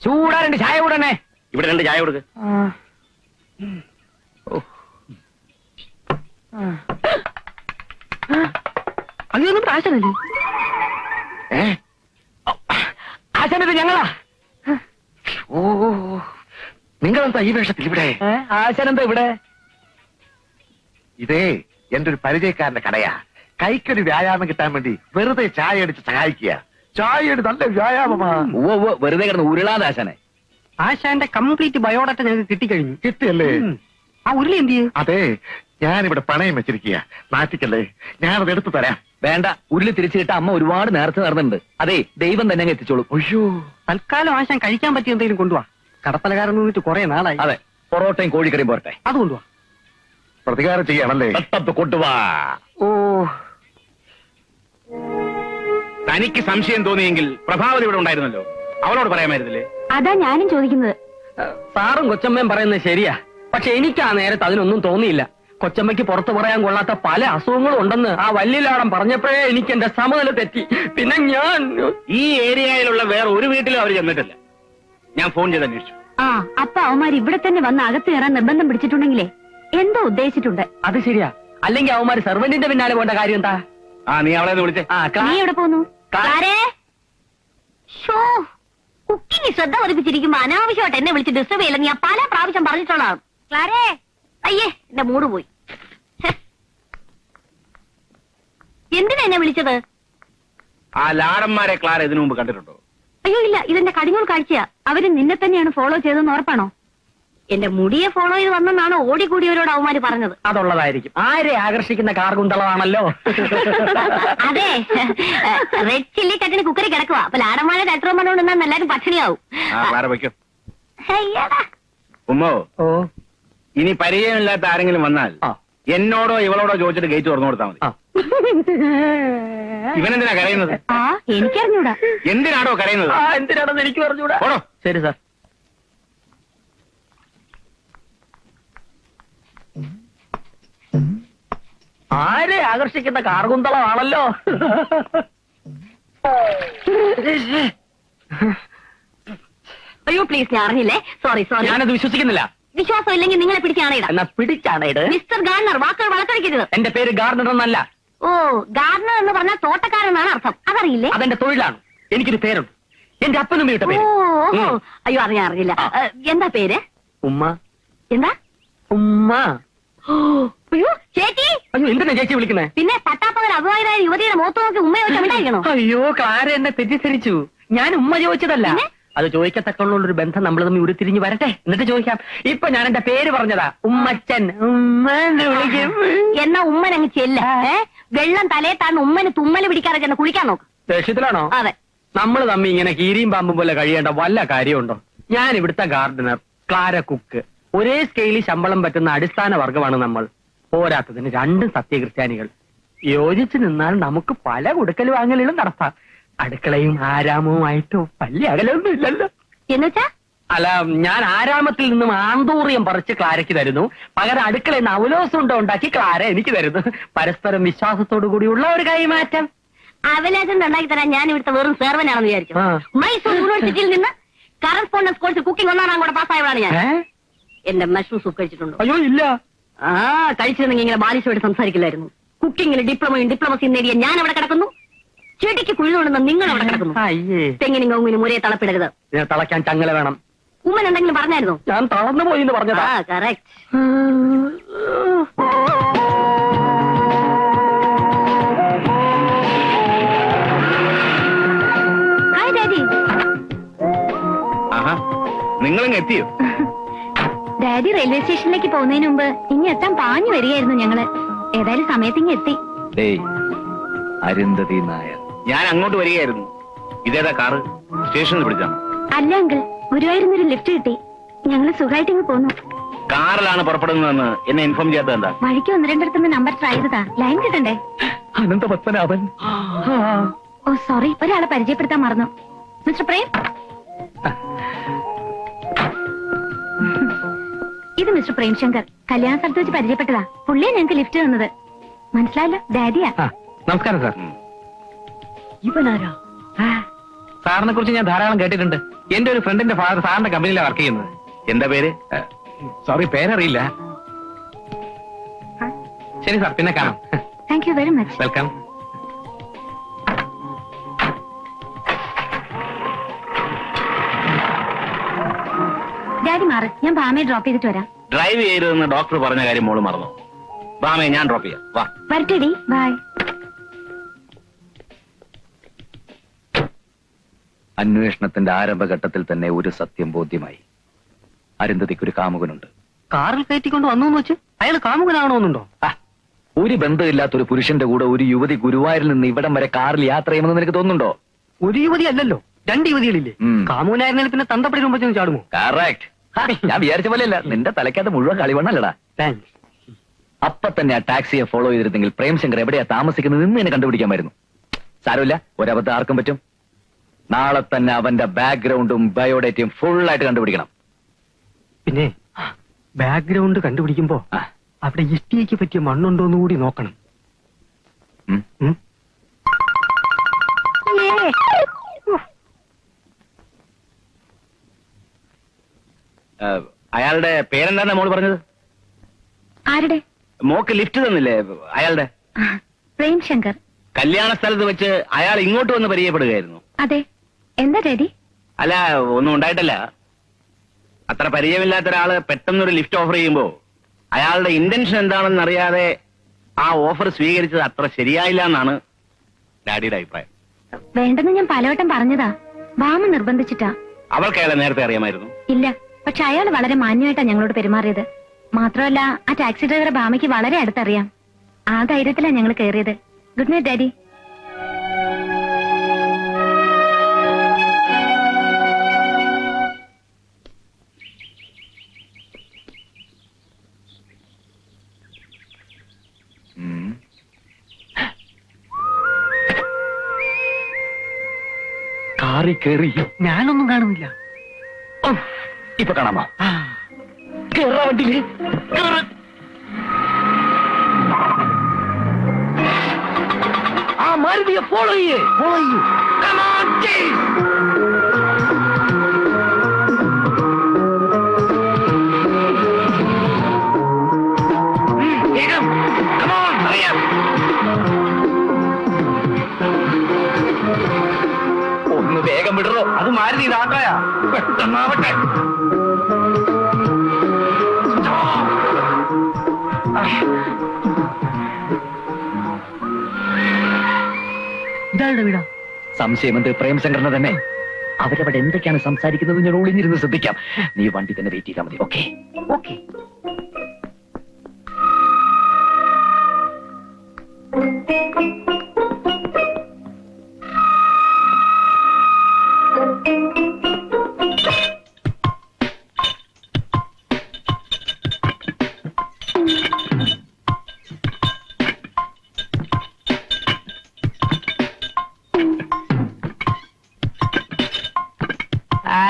ചൂടാ 2 ചായ കൂടണേ. ഇവിടെ 2 ചായ കൊടുക്ക്. അങ്ങനെയൊന്നും ആശാനല്ലേ? ആശാനത് ഞങ്ങളാ. ഓ, നിങ്ങളെന്താ ഈ വേഷത്തിൽ ഇവിടെ? ആശാനെന്താ ഇവിടെ? ഇതേ എന്റെ ഒരു പരിചയക്കാരന്റെ കടയാ. കൈക്കൊരു വ്യായാമം കിട്ടാൻ വേണ്ടി വെറുതെ ചായ അടിച്ച് സഹായിക്കുക. ചായ നല്ല വ്യായാമമാ. വെറുതെ കിടന്ന് ഉരുളാതെ ആശാനെ. ആശാന്റെ കംപ്ലീറ്റ് ബയോഡാറ്റ ഞങ്ങൾക്ക് കിട്ടിക്കഴിഞ്ഞു. കിട്ടിയല്ലേ? ആ ഉരുളി എന്ത് ചെയ്യും? അതെ, ഞാനിവിടെ പണയം വെച്ചിരിക്കുക. നാട്ടിക്കല്ലേ, ഞാനത് എടുത്തു തരാം. വേണ്ട, ഉരുളി തിരിച്ചു കിട്ടാൻ അമ്മ ഒരുപാട് നേരത്തെ നടന്നിട്ടുണ്ട്. അതെ, ദൈവം തന്നെ എത്തിച്ചോളൂ. അയ്യോ, തൽക്കാലം ആശാൻ കഴിക്കാൻ പറ്റിയ എന്തെങ്കിലും കൊണ്ടുപോവാ. കടപ്പലകാരൻ നിന്നിട്ട് കുറെ നാളായി. അതെ, പൊറോട്ടയും കോഴിക്കറിയും പോരട്ടെ, അത് കൊണ്ടുപോവാ. പ്രതികാരം ചെയ്യാണല്ലേ? കൊണ്ടുവാ. ഓ, തനിക്ക് സംശയം തോന്നിയെങ്കിൽ പ്രഭാവതി ഇവിടെ ഉണ്ടായിരുന്നല്ലോ, അവളോട് പറയാമായിരുന്നില്ലേ? അതാ ഞാനും ചോദിക്കുന്നത്. സാറും കൊച്ചമ്മയും പറയുന്നത് ശരിയാ. പക്ഷെ എനിക്ക് ആ നേരത്ത് അതിനൊന്നും തോന്നിയില്ല. കൊച്ചമ്മയ്ക്ക് പുറത്തു പറയാൻ കൊള്ളാത്ത പല അസുഖങ്ങളും ഉണ്ടെന്ന് ആ വല്യലാടം പറഞ്ഞപ്പോഴേ എനിക്ക് എന്റെ സമനില തെറ്റി. പിന്നെ ഞാൻ ഈ ഏരിയയിലുള്ള വേറെ ഒരു വീട്ടിലും അവർ ചെന്നിട്ടില്ല. ഞാൻ ഫോൺ ചെയ്ത് അന്വേഷിച്ചു. ആ, അപ്പൊ അവന്മാർ ഇവിടെ തന്നെ വന്ന് അകത്ത് കയറാൻ നിർബന്ധം പിടിച്ചിട്ടുണ്ടെങ്കിലേ എന്തോ ഉദ്ദേശിച്ചിട്ടുണ്ട്. അത് ശരിയാ. അല്ലെങ്കിൽ അവന്മാര് സെർവന്റിന്റെ പിന്നാലെ പോകേണ്ട കാര്യം എന്താ? നീ അവളെ വിളിച്ചേ. നീ എവിടെ പോന്നു? കുക്കിംഗ് ശ്രദ്ധ പതിപ്പിച്ചിരിക്കുമ്പോ അനാവശ്യമായിട്ട് എന്നെ വിളിച്ച് ഡിസ്റ്റർബ് ചെയ്യില്ല. ഞാൻ പല പ്രാവശ്യം പറഞ്ഞിട്ടുള്ളതാണ്. ക്ലാരേ, അയ്യേ, എന്റെ മൂഡ് പോയി. എന്തിനാ എന്നെ വിളിച്ചത്? ആ ലാടന്മാരെ ക്ലാര ഇതിനു മുമ്പ് കണ്ടിട്ടുണ്ടോ? അയ്യോ ഇല്ല, ഇതെന്റെ കടിഞ്ഞൂൽ കാഴ്ചയാ. അവര് നിന്നെ തന്നെയാണ് ഫോളോ ചെയ്തെന്ന് ഉറപ്പാണോ? എന്റെ മുടിയെ ഫോളോ ചെയ്ത് വന്നെന്നാണ് ഓടിക്കൂടിയവരോട് അവന്മാര് പറഞ്ഞത്. അതുള്ളതായിരിക്കും. ആരെ ആകർഷിക്കുന്ന കാർഗുന്തളമാണല്ലോ. അതെ, റെഡ് ചില്ലി ചട്ടിന് കുക്കറി കിടക്കുക. അപ്പൊ ലാടന്മാരെ ചട്ടം പറഞ്ഞുകൊണ്ടിരുന്നാൽ എല്ലാരും പട്ടിണിയാവും. ഉമ്മോ, ഓ, ഇനി പരിചയമില്ലാത്ത ആരെങ്കിലും വന്നാൽ എന്നോടോ ഇവളോടോ ചോദിച്ചിട്ട് ഗേറ്റ് തുറന്നു കൊടുത്താൽ മതി. ഇവനെന്തിനാ കരയുന്നത്? എനിക്കറിഞ്ഞൂടാ. എന്തിനാണോ കരയുന്നത്? എന്തിനാണെന്ന് എനിക്ക് പറഞ്ഞൂടാ. ശരി സാർ. ആരെ ആകർഷിക്കുന്ന കാർഗുന്തളമാണല്ലോ. അയ്യോ പ്ലീസ്, ഞാൻ അറിഞ്ഞില്ലേ. സോറി. ഞാനത് വിശ്വസിക്കുന്നില്ല. വിശ്വാസം ഇല്ലെങ്കിൽ നിങ്ങളെ പിടിച്ചാണേടാ. എന്നാ പിടിച്ചാണേട്. മിസ്റ്റർ ഗാർണർ, വാക്കുകൾ വളർത്തടിക്കരുത്. എന്റെ പേര് ഗാർണർ എന്നല്ല. ഓ, ഗാർണർ എന്ന് പറഞ്ഞാൽ തോട്ടക്കാരെന്നാണ് അർത്ഥം. അതറിയില്ലേ? അതെന്റെ തൊഴിലാണ്. എനിക്കൊരു പേരുണ്ട്. എന്റെ അപ്പനും വീട്ട പേര്. അയ്യോ, അറിഞ്ഞില്ല. എന്താ പേര്? ഉമ്മ. എന്താ? ഉമ്മ. അയ്യോ ചേച്ചി. അയ്യോ, എന്തിനാ ചേച്ചി വിളിക്കുന്നേ? പിന്നെ പട്ടാപ്പകൽ അഭിമാനായ യുവതിയുടെ മുഖത്ത് നോക്കി ഉമ്മ ചോദിച്ചാണോ? അയ്യോ, ക്ലാര എന്നെ തെറ്റിദ്ധരിച്ചു. ഞാൻ ഉമ്മ ചോദിച്ചതല്ല. അത് ചോദിക്കത്തക്കുള്ള ഒരു ബന്ധം നമ്മൾ തമ്മിൽ ഉരുത്തിരിഞ്ഞ് വരട്ടെ, എന്നിട്ട് ചോദിക്കാം. ഇപ്പൊ ഞാൻ എന്റെ പേര് പറഞ്ഞതാ, ഉമ്മച്ചൻ. ഉമ്മ വിളിക്കും. എന്നാ ഉമ്മനങ്ങ് ചെല്ല. വെള്ളം തലയെ താഴ്ന്ന് ഉമ്മന് തുമ്മല് പിടിക്കാതെ ചെന്ന് കുളിക്കാൻ നോക്ക്. ദേഷ്യത്തിലാണോ? അതെ. നമ്മൾ തമ്മി ഇങ്ങനെ കീരിയും പാമ്പും പോലെ കഴിയേണ്ട വല്ല കാര്യമുണ്ടോ? ഞാൻ ഇവിടുത്തെ ഗാർഡനർ, ക്ലാര കുക്ക്. ഒരേ സ്കെയിലിൽ ശമ്പളം പറ്റുന്ന അടിസ്ഥാന വർഗമാണ് നമ്മൾ. പോരാത്തതിന് 2 സത്യക്രിസ്ത്യാനികൾ. യോജിച്ചു നിന്നാൽ നമുക്ക് പല കൊടുക്കൽ വാങ്ങലുകളും നടത്താം. അടുക്കളയും ആരാമവുമായിട്ട് വലിയ അകലൊന്നും ഇല്ലല്ലോ. എന്നുവെച്ചാ? അല്ല, ഞാൻ ആരാമത്തിൽ നിന്നും ആന്തൂറിയം പറിച്ച് ക്ലാരയ്ക്ക് തരുന്നു. പകരം അടുക്കളയിൽ നിന്ന് അവലോസുണ്ട ഉണ്ടാക്കി ക്ലാര എനിക്ക് തരുന്നു. പരസ്പരം വിശ്വാസത്തോടു കൂടിയുള്ള ഒരു കൈമാറ്റം. അവലോസുണ്ട ഉണ്ടാക്കി തരാൻ ഞാൻ ഇവിടുത്തെ വെറും സെർവനാണെന്ന് വിചാരിച്ചു. മൈസൂർ യൂണിവേഴ്സിറ്റിയിൽ നിന്ന് കറസ്പോണ്ടൻസ് കോഴ്സ് കുക്കിംഗ് 1-ാം കൂടെ പാസ്സായവളാണ് ഞാൻ. എന്റെ മഷ്റൂം സൂപ്പ് കഴിച്ചിട്ടുണ്ടോ? അയ്യോ ഇല്ല. കഴിച്ചിരുന്നെങ്കിൽ ഇങ്ങനെ ബാലിശമായിട്ട് സംസാരിക്കില്ലായിരുന്നു. കുക്കിങ്ങിൽ ഡിപ്ലോമയും ഡിപ്ലോമസിയും നേടിയ ഞാൻ അവിടെ കിടക്കുന്നു. ചെടിക്ക് കുഴിതുകൊണ്ടെന്ന് നിങ്ങൾ അവിടെ കിടക്കുന്നു. തെങ്ങിനും കവുങ്ങിനും ഒരേ തളപ്പിടരുത്. തളയ്ക്കാൻ ചങ്ങല വേണം. ഉമ്മൻ എന്തെങ്കിലും പറഞ്ഞായിരുന്നോ? ഞാൻ തളർന്നു പോയി എന്ന് പറഞ്ഞതാ. കറക്റ്റ്. Hi daddy. നിങ്ങളിങ്ങ് എത്തിയോ? ഡാഡി റെയിൽവേ സ്റ്റേഷനിലേക്ക് പോകുന്നതിന് മുമ്പ് ഇനി എത്താൻ പാഞ്ഞു വരികയായിരുന്നു ഞങ്ങള്. ഏതായാലും സമയത്തിങ്ങ് എത്തി. അരുന്ധതി നായർ. ഞാൻ അങ്ങോട്ട് വരികയായിരുന്നു. ഇതേതാ കാറ്? സ്റ്റേഷനിൽ പിടിച്ചാണ്? അല്ല അങ്കിൾ, ഗുരുവായൂരിന്നൊരു ലിഫ്റ്റ് കിട്ടി. ഞങ്ങള് സുഖമായിട്ട് ഇങ്ങ് പോന്നു. കാറിലാണ് പുറപ്പെടുന്നതെന്ന് എന്നെ ഇൻഫോം ചെയ്യാത്തത് എന്താ? വഴിക്ക് 1-2 നമ്പർ ട്രൈ ചെയ്തതാ, ലൈൻ കിട്ടണ്ടേ? അനന്തപത്മനാഭൻ. ഓ സോറി, ഒരാളെ പരിചയപ്പെടുത്താൻ മറന്നു. മിസ്റ്റർ പ്രേം, ഇത് മിസ്റ്റർ പ്രേംശങ്കർ. കല്യാണ സ്ഥലത്ത് വെച്ച് പരിചയപ്പെട്ടതാ. പുള്ളിയെ ഞങ്ങൾക്ക് ലിഫ്റ്റ് തന്നത്. മനസ്സിലായല്ലോ, ഡാഡിയാ. നമസ്കാരം സാർ. ഇവനാരാ? സാറിനെ കുറിച്ച് ഞാൻ ധാരാളം കേട്ടിട്ടുണ്ട്. എന്റെ ഒരു ഫ്രണ്ടിന്റെ ഫാദർ സാറിന്റെ കമ്പനിയിലാണ് വർക്ക് ചെയ്യുന്നത്. എന്താ പേര്? സോറി, പേരറിയില്ല. ശരി സാർ, പിന്നെ കാണാം. Thank you very much. Welcome. Daddy മാറ്, ഞാൻ ഭാമയെ ഡ്രോപ്പ് ചെയ്തിട്ട് വരാം. ഡ്രൈവ് ചെയ്തതെന്ന് ഡോക്ടർ പറഞ്ഞ കാര്യം മോള് മറന്നു. ബാമയെ ഞാൻ ഡ്രോപ്പ് ചെയ്യാം. വാ. വരട്ടെടി, ബൈ. അന്വേഷണത്തിന്റെ ആരംഭഘട്ടത്തിൽ തന്നെ ഒരു സത്യം ബോധ്യമായി. അരുന്ധതിക്കൊരു കാമുകനുണ്ട്. കാറിൽ കയറ്റിക്കൊണ്ട് വന്നു എന്ന് വെച്ച് അയാൾ കാമുകനാണോന്നുണ്ടോ? ഒരു ബന്ധമില്ലാത്തൊരു പുരുഷന്റെ കൂടെ ഒരു യുവതി ഗുരുവായൂരിൽ നിന്ന് ഇവിടം വരെ കാറിൽ യാത്ര ചെയ്യുമെന്ന് നിനക്ക് തോന്നുന്നുണ്ടോ? ഒരു യുവതി അല്ലല്ലോ, 2 യുവതികളില്ലേ? കാമുകനായിരുന്നാൽ പിന്നെ തന്തപ്പടി മുമ്പ് ചാടുമോ? കറക്റ്റ്. ഞാൻ വിചാരിച്ച പോലെയല്ല, നിന്റെ തലയ്ക്കകത്ത് മുഴുവൻ കളിവണ്ണല്ലടാ. താങ്ക്സ്. അപ്പൊ തന്നെ ആ ടാക്സിയെ ഫോളോ ചെയ്തിരുന്നെങ്കിൽ പ്രേംശങ്കർ എവിടെയാ താമസിക്കുന്നത് എന്ന് എന്നെ കണ്ടുപിടിക്കാമായിരുന്നു. സാരമില്ല, ഒരബദ്ധം ആർക്കും പറ്റും. നാളെ തന്നെ അവന്റെ ബാക്ക്ഗ്രൗണ്ടും ബയോഡേറ്റയും ഫുള്ളായിട്ട് കണ്ടുപിടിക്കണം. പിന്നെ ബാക്ക്ഗ്രൗണ്ട് കണ്ടുപിടിക്കുമ്പോ അവിടെ ഇഷ്ടിയയ്ക്ക് പറ്റിയ മണ്ണുണ്ടോന്ന് കൂടി നോക്കണം. അയാളുടെ പേരെന്താ മോള് പറഞ്ഞത്? ആരുടെ? മോക്ക് ലിഫ്റ്റ് തന്നില്ലേ അയാളുടെ? പ്രേംശങ്കർ. കല്യാണ സ്ഥലത്ത് വെച്ച് അയാൾ ഇങ്ങോട്ട് വന്ന് പരിചയപ്പെടുകയായിരുന്നു. അതെ. എന്താ ഡാഡി? അല്ല, ഒന്നും ഉണ്ടായിട്ടല്ല. അത്ര പരിചയമില്ലാത്ത ഒരാള് പെട്ടെന്നൊരു ലിഫ്റ്റ് ഓഫർ ചെയ്യുമ്പോ അയാളുടെ ഇന്റൻഷൻ എന്താണെന്ന് അറിയാതെ ആ ഓഫർ സ്വീകരിച്ചത് അത്ര ശരിയായില്ല എന്നാണ് ഡാഡിയുടെ അഭിപ്രായം. വേണ്ടെന്ന് ഞാൻ പലവട്ടം പറഞ്ഞതാ. ഭാമ നിർബന്ധിച്ചിട്ടാ. അവൾക്ക് അയാളെ നേരത്തെ അറിയാമായിരുന്നു? ഇല്ല, പക്ഷെ അയാൾ വളരെ മാന്യമായിട്ടാ ഞങ്ങളോട് പെരുമാറിയത്. മാത്രമല്ല, ആ ടാക്സി ഡ്രൈവറെ ഭാമയ്ക്ക് വളരെ അടുത്തറിയാം. ആ ധൈര്യത്തിലാ ഞങ്ങൾ കയറിയത്. Good night daddy. കാറിൽ കയറി ഞാനൊന്നും കാണുന്നില്ല. ഇപ്പൊ കാണാമോ? കേറാ വണ്ടിയില്. ആ മാരുതിയെ ഫോളോ ചെയ്യേ. ഒന്ന് വേഗം വിടറോ. അത് മാരുതി ഇതാക്കായ. പെട്ടെന്നാവട്ടെ. ഇതാരുടെ വീടാ? സംശയമന്ത്രി പ്രേംശങ്കറിനെ തന്നെ. അവരവിടെ എന്തൊക്കെയാണ് സംസാരിക്കുന്നത് ഞാൻ ഒളിഞ്ഞിരുന്ന് ശ്രദ്ധിക്കാം. നീ വണ്ടി തന്നെ വെയിറ്റ് ചെയ്താൽ മതി. Okay okay.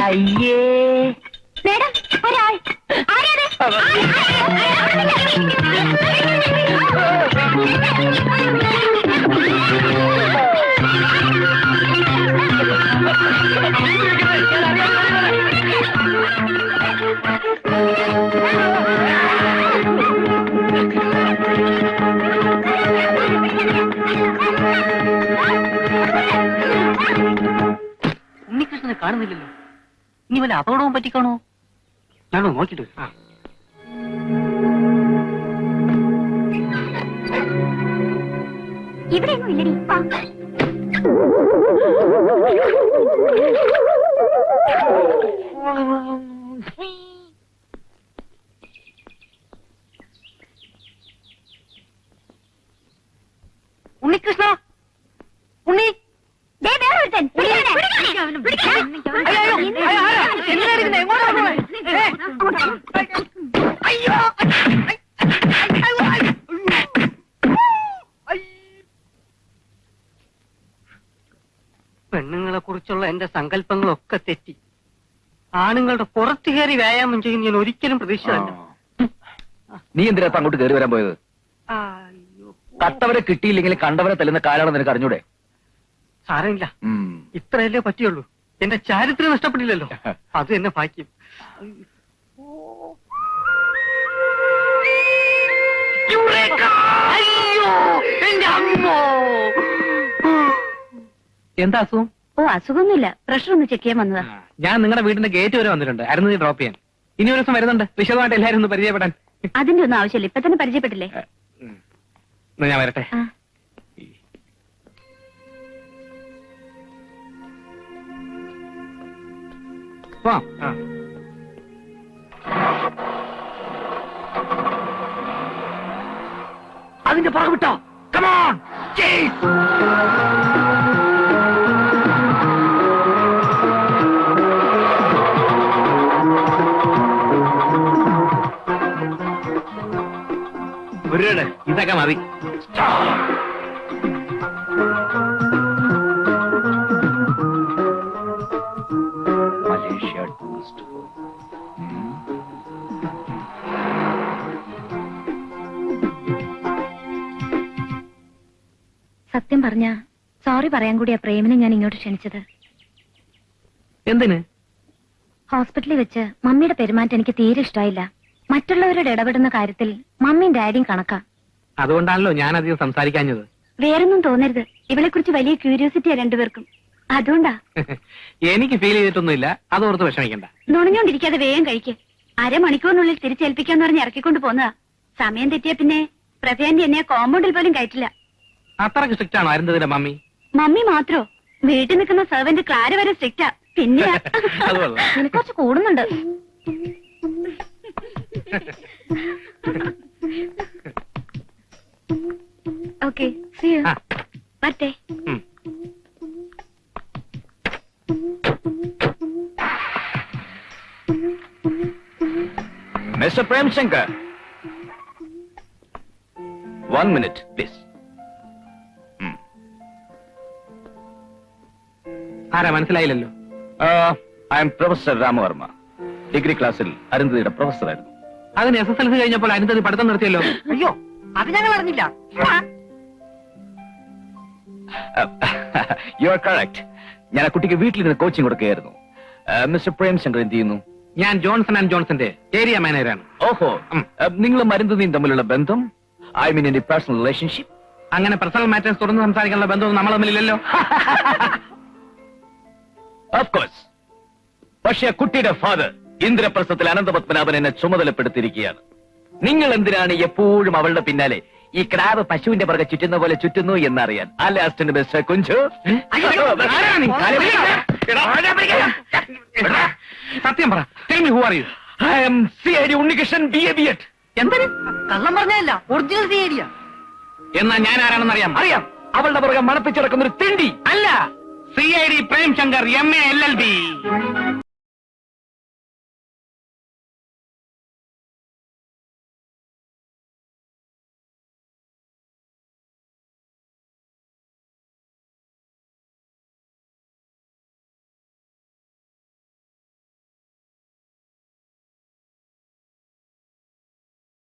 അയ്യേ മേഡം, ഒരാൾ. ഉണ്ണികൃഷ്ണനെ കാണുന്നില്ലല്ലോ. ഇനി വല്ല അപകടവും പറ്റിക്കാണോ? ഞാനോ നോക്കിട്ട് വരാം. ഇവിടെയൊന്നും ഇല്ലടി. ഉണ്ണികൃഷ്ണ, ഉണ്ണി. പെണ്ണുങ്ങളെ കുറിച്ചുള്ള എന്റെ സങ്കല്പങ്ങളൊക്കെ തെറ്റി. ആണുങ്ങളുടെ പുറത്തു കയറി വ്യായാമം ചെയ്യും ഞാൻ ഒരിക്കലും പ്രതീക്ഷിച്ചതല്ല. നീ എന്തിനാ അങ്ങോട്ട് കയറി വരാൻ പോയത്? കട്ടവരെ കിട്ടിയില്ലെങ്കിൽ കണ്ടവരെ തല്ലുന്ന കാലാണ് നിനക്ക് അറിഞ്ഞൂടെ? സാരമില്ല, ഇത്രയല്ലേ പറ്റിയുള്ളൂ. എന്റെ ചാരിത്രം നഷ്ടപ്പെട്ടില്ലല്ലോ, അത് എന്നെ ഭാഗ്യം. അയ്യോ എന്റെ അമ്മോ! എന്താ അസുഖം? ഓ, അസുഖമൊന്നുമില്ല, പ്രഷർ ഒന്ന് ചെക്ക് ചെയ്യാൻ വന്നതാ. ഞാൻ നിങ്ങളുടെ വീടിന്റെ ഗേറ്റ് വരെ വന്നിട്ടുണ്ട്, അരുന്ന് ഡ്രോപ്പ് ചെയ്യാൻ. ഇനി ഒരു ദിവസം വരുന്നുണ്ട്, വിശദമായിട്ട് എല്ലാവരും ഒന്ന് പരിചയപ്പെടാൻ. അതിന്റെ ഒന്നും ആവശ്യമില്ല, ഇപ്പൊ തന്നെ പരിചയപ്പെട്ടില്ലേ. എന്നാ ഞാൻ വരട്ടെ. ആ. പോവാം. അതിന്റെ പുറകെ വിട്ടോ. കമോൺ ഇതൊക്കെ മതി. Malaysia tourist. സത്യം പറഞ്ഞ സോറി പറയാൻ കൂടിയാ പ്രേമിനെ ഞാൻ ഇങ്ങോട്ട് ക്ഷണിച്ചത്. എന്തിന്? ഹോസ്പിറ്റലിൽ വെച്ച് മമ്മിയുടെ പെരുമാറ്റം എനിക്ക് തീരെ ഇഷ്ടമായില്ല. മറ്റുള്ളവരോട് ഇടപെടുന്ന കാര്യത്തിൽ മമ്മിയും ഡാഡിയും കണക്കാ. അതുകൊണ്ടാണല്ലോ ഞാൻ അധികം സംസാരിക്കാഞ്ഞത്. വേറൊന്നും തോന്നരുത്, ഇവളെ കുറിച്ച് വലിയ ക്യൂരിയോസിറ്റിയാ രണ്ടുപേർക്കും, അതുകൊണ്ടാ. എനിക്ക് ഫീൽ ചെയ്തിട്ടൊന്നുമില്ല, അതോർത്ത് വിഷമിക്കണ്ട. നുണഞ്ഞോണ്ടിരിക്കാതെ വേഗം കഴിക്ക്. അരമണിക്കൂറിനുള്ളിൽ തിരിച്ചേൽപ്പിക്കാന്ന് പറഞ്ഞ് ഇറക്കിക്കൊണ്ട് പോന്നതാ. സമയം തെറ്റിയ പിന്നെ പ്രഭയാന്റെ എന്നെ കോമ്പൗണ്ടിൽ പോലും കയറ്റില്ല. അത്രക്ക് സ്ട്രിക്റ്റ് ആണോ അരുന്നതിന്റെ മമ്മി? മമ്മി മാത്രോ, വീട്ടിൽ നിൽക്കുന്ന സെർവന്റ് ക്ലാര വരെ സ്ട്രിക്റ്റാ. പിന്നെ അത് കൊള്ളാം. നിനക്ക് കുറച്ച് കൂടുന്നുണ്ട്. Okay, see you. ആ. വരട്ടെ. ഉം. Mister Premshankar, 1 minute please. ആരാ മനസ്സിലായില്ലല്ലോ? I am professor Ramavarma. Degree ക്ലാസ്സിൽ അരുന്ധതിയുടെ പ്രൊഫസറായിരുന്നു. അതിന് SSLC കഴിഞ്ഞപ്പോൾ അരുന്ധതി പഠിത്തം നിർത്തിയല്ലോ. അയ്യോ, അത് ഞങ്ങൾ അറിഞ്ഞില്ല. You are correct. ഞാൻ ആ കുട്ടിക്ക് വീട്ടിൽ നിന്ന് കോച്ചിങ് കൊടുക്കുകയായിരുന്നു. മിസ്റ്റർ പ്രേംശങ്കർ എന്ത് ചെയ്യുന്നു? ഞാൻ ജോൺസൺ ആൻഡ് ജോൺസന്റെ ഏരിയ മാനേജറാണ്. ഓഹോ, നിങ്ങളും അരുന്ധതിയും തമ്മിലുള്ള ബന്ധം, ഐ മീൻ എന്റെ പേഴ്സണൽ റിലേഷൻഷിപ്പ്? അങ്ങനെ പേഴ്സണൽ മാറ്റേഴ്സ് തുറന്ന് സംസാരിക്കാനുള്ള ബന്ധമൊന്നും നമ്മൾ തമ്മിലില്ലല്ലോ. Of course. പക്ഷേ ആ കുട്ടിയുടെ ഫാദർ ഇന്ദ്രപ്രസ്ഥത്തിൽ അനന്തപത്മനാഭൻ എന്നെ ചുമതലപ്പെടുത്തിയിരിക്കുകയാണ്. നിങ്ങൾ എന്തിനാണ് എപ്പോഴും അവളുടെ പിന്നാലെ ഈ ക്രാവ് പശുവിന്റെ പുറകെ ചുറ്റുന്ന പോലെ ചുറ്റുന്നു എന്നറിയാൻ. അല്ലെ അസിസ്റ്റന്റ് മിസ്റ്റർ കുഞ്ചു? സത്യം പറ. Tell me who are you? I am CID Unnikrishnan BA. എന്തിന്? കള്ളം പറഞ്ഞല്ല, ഒറിജിനൽ CID. എന്നാ ഞാൻ ആരാണെന്ന് അറിയാം. അവളുടെ പുറകെ മണപ്പിച്ചിറക്കുന്ന ഒരു തിണ്ടി അല്ല, CID പ്രേംശങ്കർ MA LLB.